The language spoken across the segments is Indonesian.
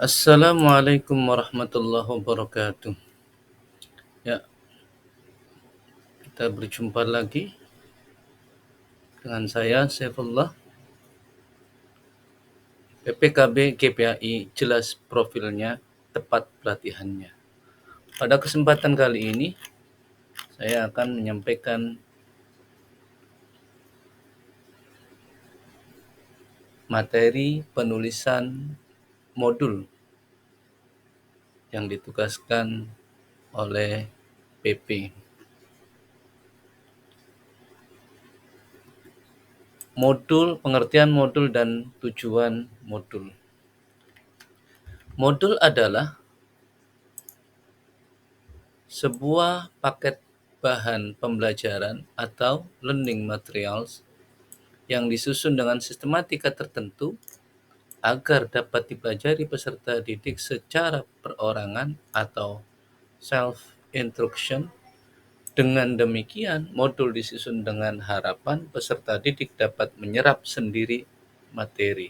Assalamualaikum warahmatullahi wabarakatuh. Ya, kita berjumpa lagi dengan saya Saifullah. PPKB GPAI jelas profilnya, tepat pelatihannya. Pada kesempatan kali ini saya akan menyampaikan materi penulisan modul yang ditugaskan oleh PP. Modul, pengertian modul dan tujuan modul. Modul adalah sebuah paket bahan pembelajaran atau learning materials yang disusun dengan sistematika tertentu agar dapat dipelajari peserta didik secara perorangan atau self-instruction. Dengan demikian, modul disusun dengan harapan peserta didik dapat menyerap sendiri materi.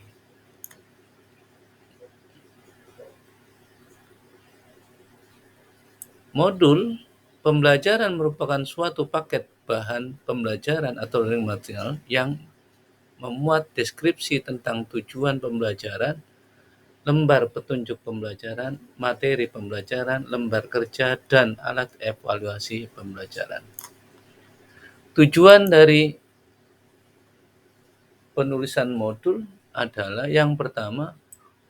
Modul pembelajaran merupakan suatu paket bahan pembelajaran atau learning material yang memuat deskripsi tentang tujuan pembelajaran, lembar petunjuk pembelajaran, materi pembelajaran, lembar kerja, dan alat evaluasi pembelajaran. Tujuan dari penulisan modul adalah yang pertama,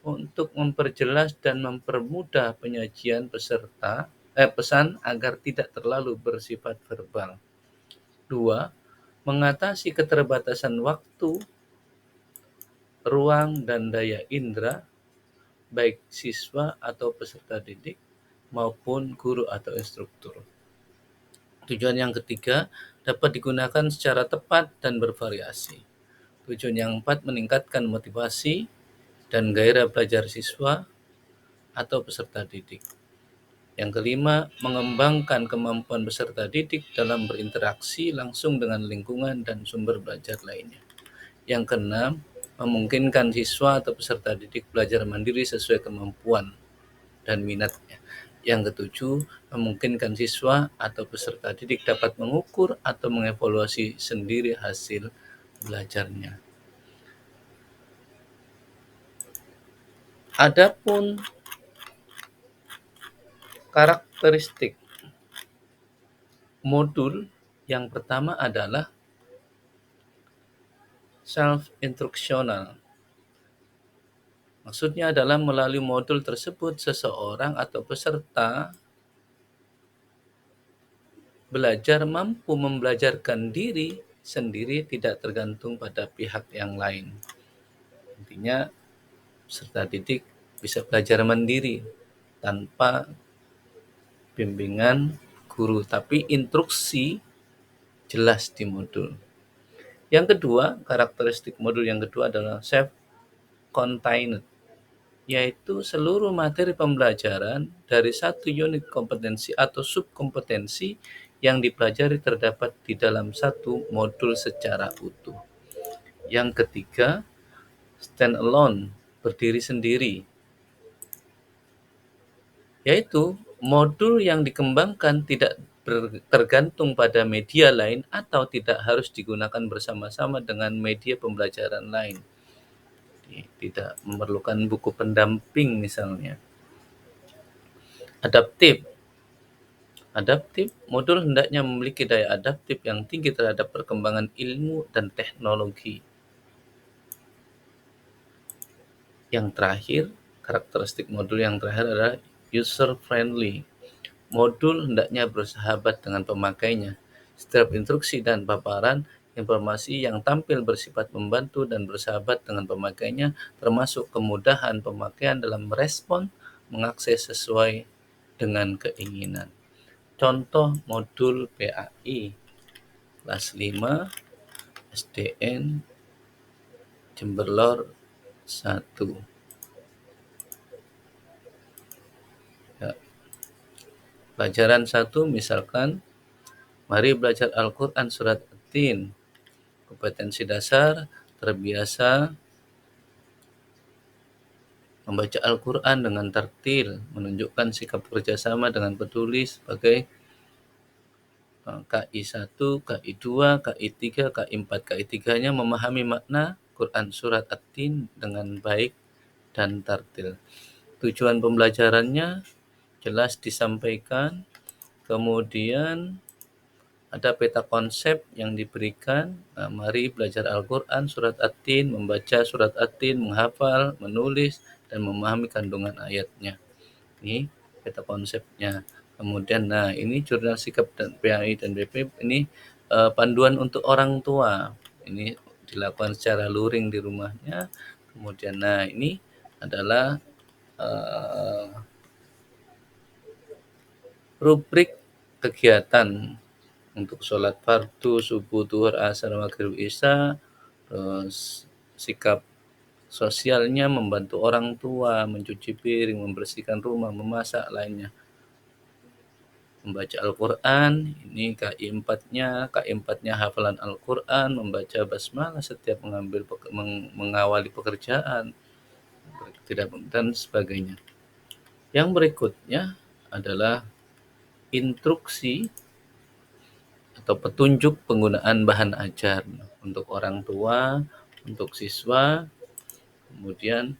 untuk memperjelas dan mempermudah penyajian pesan agar tidak terlalu bersifat verbal. 2. Mengatasi keterbatasan waktu, ruang, dan daya indera baik siswa atau peserta didik maupun guru atau instruktur. Tujuan yang ketiga, dapat digunakan secara tepat dan bervariasi. Tujuan yang keempat, meningkatkan motivasi dan gairah belajar siswa atau peserta didik. Yang kelima, mengembangkan kemampuan peserta didik dalam berinteraksi langsung dengan lingkungan dan sumber belajar lainnya. Yang keenam, memungkinkan siswa atau peserta didik belajar mandiri sesuai kemampuan dan minatnya. Yang ketujuh, memungkinkan siswa atau peserta didik dapat mengukur atau mengevaluasi sendiri hasil belajarnya. Adapun karakteristik modul yang pertama adalah self-instructional. Maksudnya adalah melalui modul tersebut seseorang atau peserta belajar mampu membelajarkan diri sendiri, tidak tergantung pada pihak yang lain. Intinya peserta didik bisa belajar mandiri tanpa bimbingan guru, tapi instruksi jelas di modul. Yang kedua, karakteristik modul yang kedua adalah self-contained, yaitu seluruh materi pembelajaran dari satu unit kompetensi atau subkompetensi yang dipelajari terdapat di dalam satu modul secara utuh. Yang ketiga, stand alone, berdiri sendiri, yaitu modul yang dikembangkan tidak tergantung pada media lain atau tidak harus digunakan bersama-sama dengan media pembelajaran lain. Tidak memerlukan buku pendamping misalnya. Adaptif, modul hendaknya memiliki daya adaptif yang tinggi terhadap perkembangan ilmu dan teknologi. Yang terakhir, karakteristik modul yang terakhir adalah user-friendly. Modul hendaknya bersahabat dengan pemakainya. Setiap instruksi dan paparan informasi yang tampil bersifat membantu dan bersahabat dengan pemakainya, termasuk kemudahan pemakaian dalam merespon, mengakses sesuai dengan keinginan. Contoh modul PAI kelas 5 SDN Jemberlor 1. Ya. Pelajaran 1 misalkan, mari belajar Al-Quran Surat At-Tin. Kompetensi dasar, terbiasa membaca Al-Quran dengan tartil, menunjukkan sikap kerjasama dengan peduli sebagai KI 1, KI 2, KI 3, KI 4. KI 3-nya memahami makna Quran surat At-Tin dengan baik dan tartil. Tujuan pembelajarannya jelas disampaikan, kemudian ada peta konsep yang diberikan. Mari belajar Al-Quran, surat At-Tin, membaca surat At-Tin, menghafal, menulis, dan memahami kandungan ayatnya. Ini peta konsepnya. Kemudian, ini jurnal sikap dan PAI dan BP, ini panduan untuk orang tua. Ini dilakukan secara luring di rumahnya. Kemudian, ini adalah rubrik kegiatan untuk sholat fardu, subuh, duhur, asar, maghrib, isya, terus sikap sosialnya membantu orang tua, mencuci piring, membersihkan rumah, memasak, lainnya. Membaca Al-Quran, ini KI 4-nya. KI 4-nya hafalan Al-Quran, membaca basmalah setiap mengawali pekerjaan, dan sebagainya. Yang berikutnya adalah instruksi atau petunjuk penggunaan bahan ajar untuk orang tua, untuk siswa, kemudian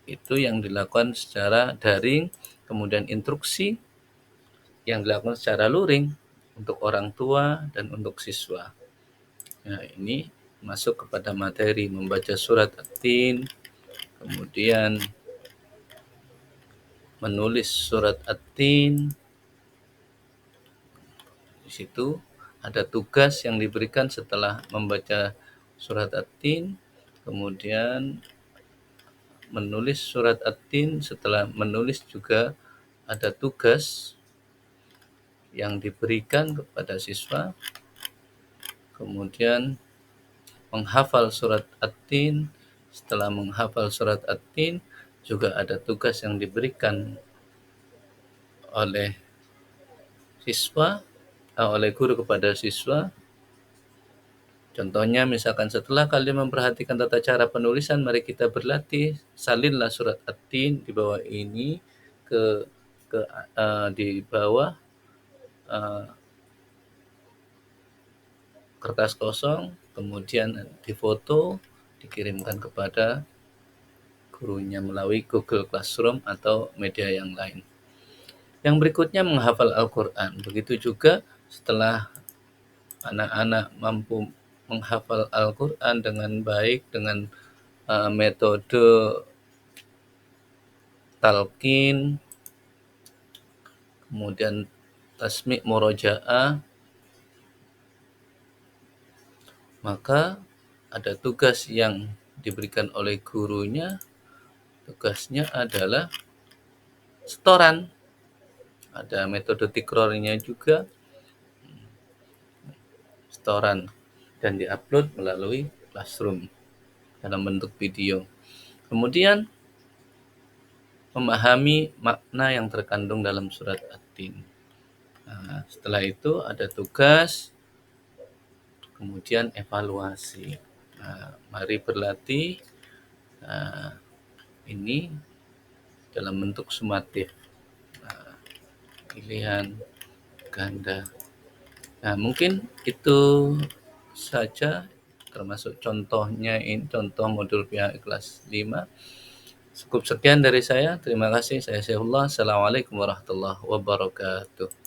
itu yang dilakukan secara daring, kemudian instruksi yang dilakukan secara luring untuk orang tua dan untuk siswa. Nah, ini masuk kepada materi membaca surat At-Tin, kemudian menulis surat At-Tin. Di situ ada tugas yang diberikan setelah membaca surat At-Tin, kemudian menulis surat At-Tin. Setelah menulis juga ada tugas yang diberikan kepada siswa, kemudian menghafal surat At-Tin. Setelah menghafal surat At-Tin juga ada tugas yang diberikan oleh siswa, oleh guru kepada siswa. Contohnya misalkan setelah kalian memperhatikan tata cara penulisan, mari kita berlatih salinlah surat At-Tin di bawah ini di bawah kertas kosong, kemudian difoto, dikirimkan kepada gurunya melalui Google Classroom atau media yang lain. Yang berikutnya menghafal Al-Quran. Begitu juga setelah anak-anak mampu menghafal Al-Quran dengan baik, dengan metode talqin, kemudian tasmi' murojaah, maka ada tugas yang diberikan oleh gurunya. Tugasnya adalah setoran. Ada metode tikrornya juga, setoran, dan diupload melalui Classroom dalam bentuk video. Kemudian memahami makna yang terkandung dalam surat At-Tin. Setelah itu ada tugas, kemudian evaluasi. Mari berlatih ini dalam bentuk sumatif, pilihan ganda. Mungkin itu saja termasuk contohnya, ini contoh modul PAI kelas 5. Cukup sekian dari saya. Terima kasih. Saya Syaifullah. Assalamualaikum warahmatullahi wabarakatuh.